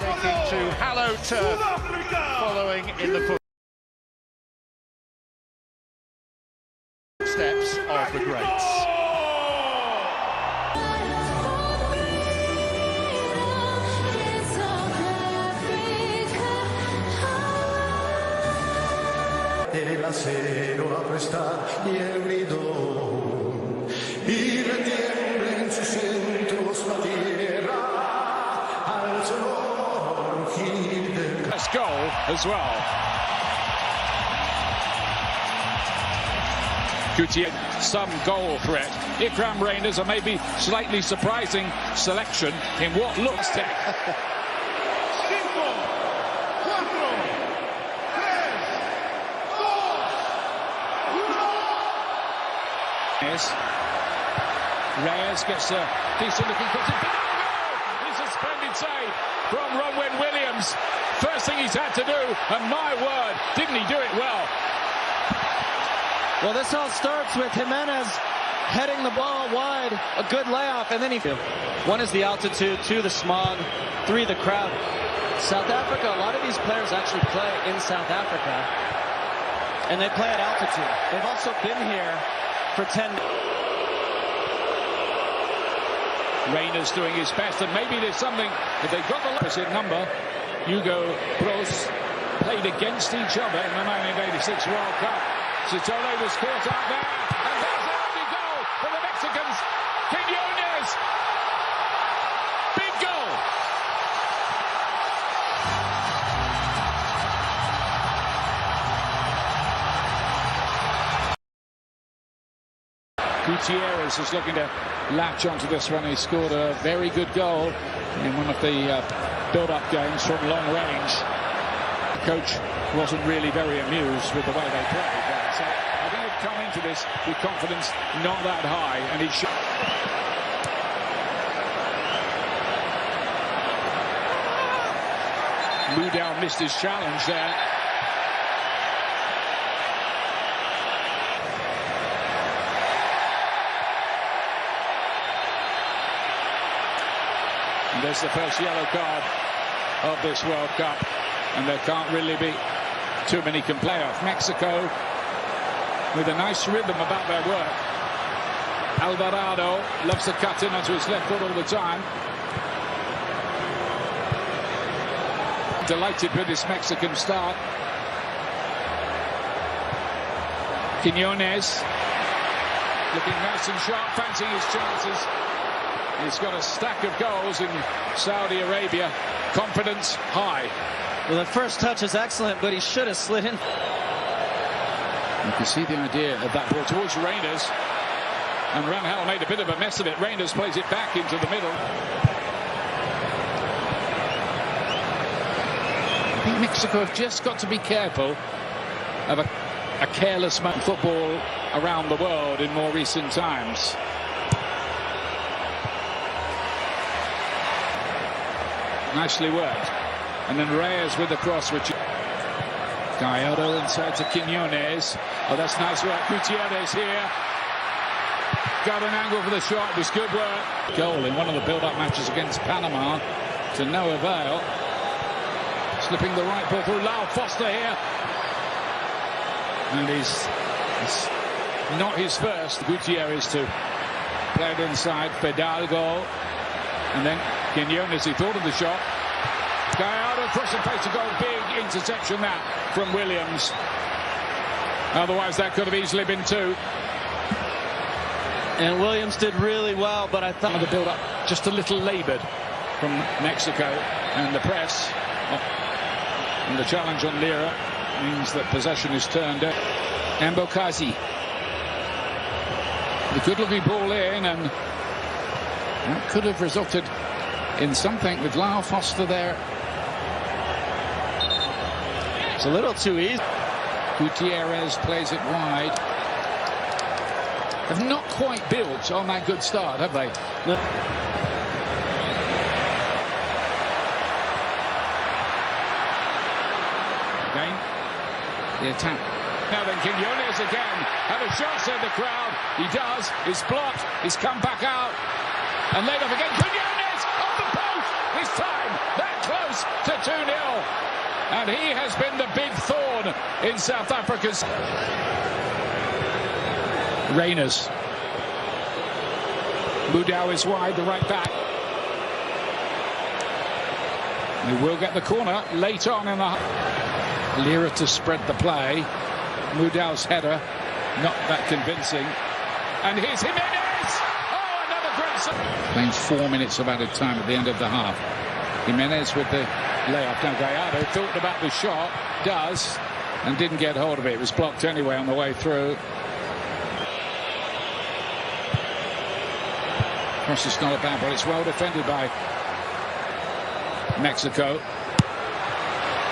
Taking to hallowed turf, following in the footsteps of the greats. El acero aprestar y el grito y retiembla en sus centros la tierra al surgir del first goal as well. Gutierrez, some goal threat. Ikram Reinders, a maybe slightly surprising selection in what looks to Reyes gets a decent looking cross. It's a splendid save from Ronwen Williams. First thing he's had to do, and my word, didn't he do it well? Well, this all starts with Jimenez heading the ball wide, a good layoff, and then one is the altitude, two the smog, three the crowd. South Africa, a lot of these players actually play in South Africa, and they play at altitude. They've also been here for 10. Reyners doing his best, and maybe there's something, if they've got the opposite number. Hugo Bros played against each other in the 1986 World Cup. Sitole was caught out there, and there's an early goal for the Mexicans. Quiñones, big goal. Gutierrez is looking to latch onto this one. He scored a very good goal in one of the build-up games from long range. The coach wasn't really very amused with the way they played. So I think he'd come into this with confidence not that high, and he should. Moudal missed his challenge there. And there's the first yellow card of this World Cup, and there can't really be too many can play off. Mexico with a nice rhythm about their work. Alvarado loves to cut in onto his left foot all the time. Delighted with this Mexican start. Quiñones looking nice and sharp, fancying his chances. He's got a stack of goals in Saudi Arabia. Confidence high. Well, the first touch is excellent, but he should have slid in. You can see the idea of that ball towards Reyners. And Rangel made a bit of a mess of it. Reyners plays it back into the middle. I think Mexico have just got to be careful of a careless football around the world in more recent times. Nicely worked. And then Reyes with the cross, which Gallardo inside to Quiñones. Oh, that's nice work. Gutierrez here. Got an angle for the shot. It was good work. Goal in one of the build-up matches against Panama to no avail. Slipping the right ball through. Lau Foster here. And he's not his first. Gutierrez to play it inside. Fidalgo. And then Quiñones, he thought of the shot. Gallardo crossing face to goal. Big interception that from Williams. Otherwise that could have easily been two. And Williams did really well, but I thought the build-up just a little laboured from Mexico, and the press and the challenge on Lira means that possession is turned out. Ambokazi, the good-looking ball in, and that could have resulted in something with Lau Foster there. It's a little too easy. Gutierrez plays it wide. Have not quite built on that good start, have they? No. Again, the attack. Now then, Quiñones again. Had a shot, said the crowd. He does. He's blocked. He's come back out. And laid off again. Quiñones off the post. This time, that close. Jimenez to 2-0. And he has been the big thorn in South Africa's. Reyners. Mudau is wide, the right back. He will get the corner late on in the... Lira to spread the play. Mudau's header, not that convincing. And here's Jimenez! Oh, another great... Playing 4 minutes of added time at the end of the half. Jimenez with the layup. Now Gallardo thought about the shot, does, and didn't get hold of it. It was blocked anyway on the way through. Cross is not a bad one. It's well defended by Mexico.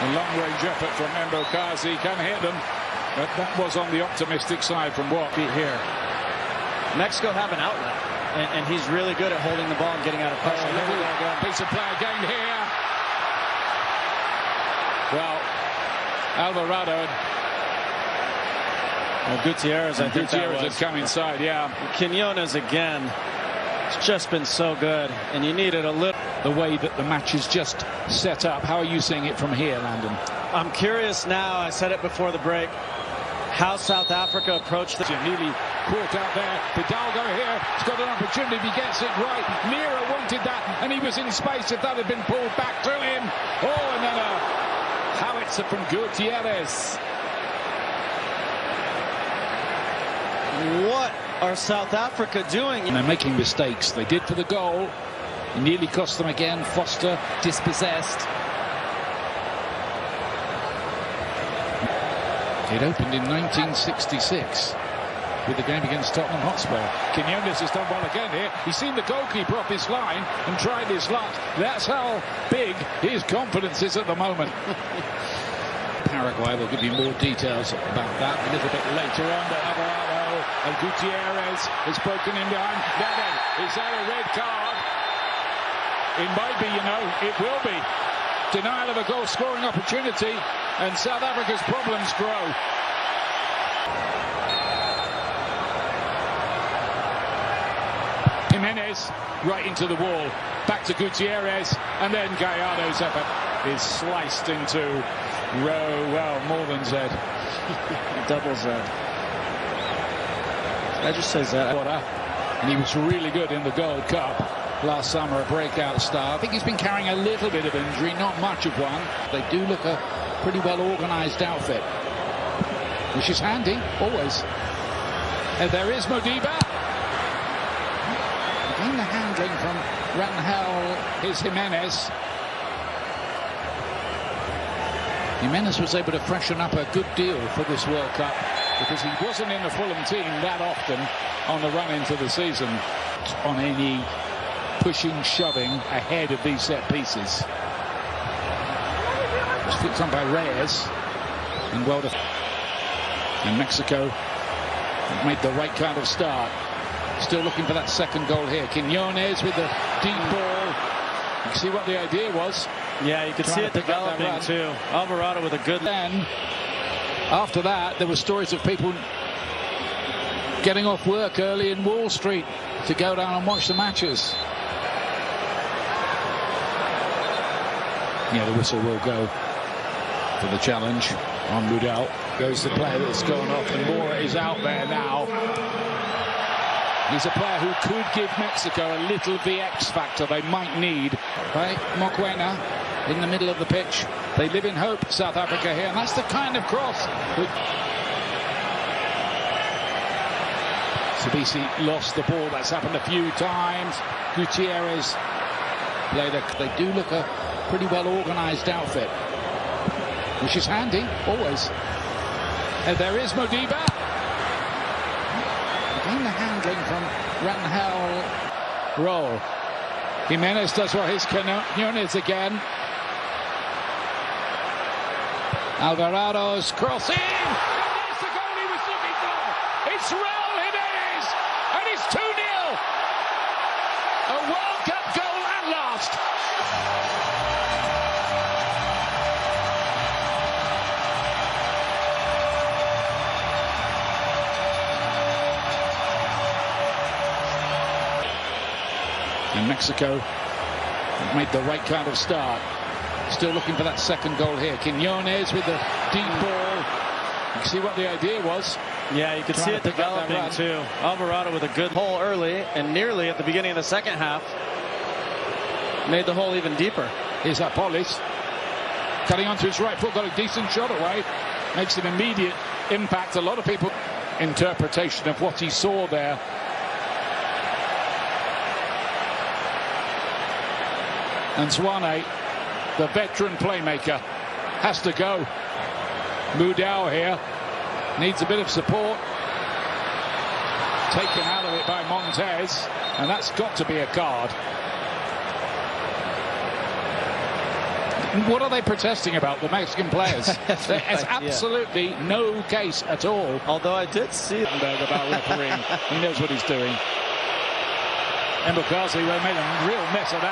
A long-range effort from Mbokazi, can hit them, but that was on the optimistic side from what here. Mexico have an outlet, and he's really good at holding the ball and getting out of pressure. Piece of play again here. Well, Alvarado. Well, Gutierrez, I think Gutierrez had come inside, yeah. Quiñones again. It's just been so good, and you needed a little. The way that the match is just set up, how are you seeing it from here, Landon? I'm curious now, I said it before the break, how South Africa approached the... Nearly caught out there. Fidalgo here, he's got an opportunity if he gets it right. Lira wanted that, and he was in space if that had been pulled back to him. Oh, and then a howitzer from Gutierrez. What are South Africa doing? And they're making mistakes. They did for the goal. It nearly cost them again. Foster dispossessed. It opened in 1966 with the game against Tottenham Hotspur. Quiñones has done well again here. He's seen the goalkeeper off his line and tried his luck. That's how big his confidence is at the moment. Paraguay will give you more details about that a little bit later on. But Alvarado and Gutierrez has broken in behind. Then is that a red card? It might be, you know, it will be. Denial of a goal-scoring opportunity, and South Africa's problems grow. Jimenez right into the wall. Back to Gutierrez, and then Gallardo's effort is sliced into well, more than Z. Double Z. I just say Z. And he was really good in the Gold Cup last summer, a breakout star. I think he's been carrying a little bit of injury, not much of one. They do look a pretty well organised outfit, which is handy, always. And there is Modiba. Again, the handling from Rangel. Here's Jimenez. Jimenez was able to freshen up a good deal for this World Cup because he wasn't in the Fulham team that often on the run into the season. On any pushing, shoving ahead of these set pieces. It's flicked on by Reyes, and well and Mexico made the right kind of start. Still looking for that second goal here. Quiñones with the deep ball. You can see what the idea was. Yeah, you could see it developing too. Alvarado with a good... Then, after that, there were stories of people getting off work early in Wall Street to go down and watch the matches. Yeah, the whistle will go for the challenge on Mudau. Goes the player that's gone off, and Moore is out there now. He's a player who could give Mexico a little of the X factor they might need. Right, Mokwena in the middle of the pitch. They live in hope, South Africa here, and that's the kind of cross. Sabisi lost the ball. That's happened a few times. Gutierrez played a... They do look a pretty well organised outfit, which is handy, always. And there is Modiba. Again, the handling from Rangel. Roll. Jimenez does what his Quiñones again. Alvarado's crossing. That's the goal he was looking for. It's Raul Jimenez, and it's 2-0. A World Cup goal at last. And Mexico made the right kind of start. Still looking for that second goal here. Quinones with the deep ball. You can see what the idea was. Yeah, you could see it developing too. Alvarado with a good hole early and nearly at the beginning of the second half. Made the hole even deeper. Here's Apolis. Cutting onto his right foot, got a decent shot away. Makes an immediate impact. A lot of people interpretation of what he saw there. And Zwane, the veteran playmaker, has to go. Mudau here needs a bit of support. Taken out of it by Montez, and that's got to be a card. What are they protesting about, the Mexican players? There's absolutely no case at all. Although I did see about refereeing. He knows what he's doing. Mbakazi made a real mess of that.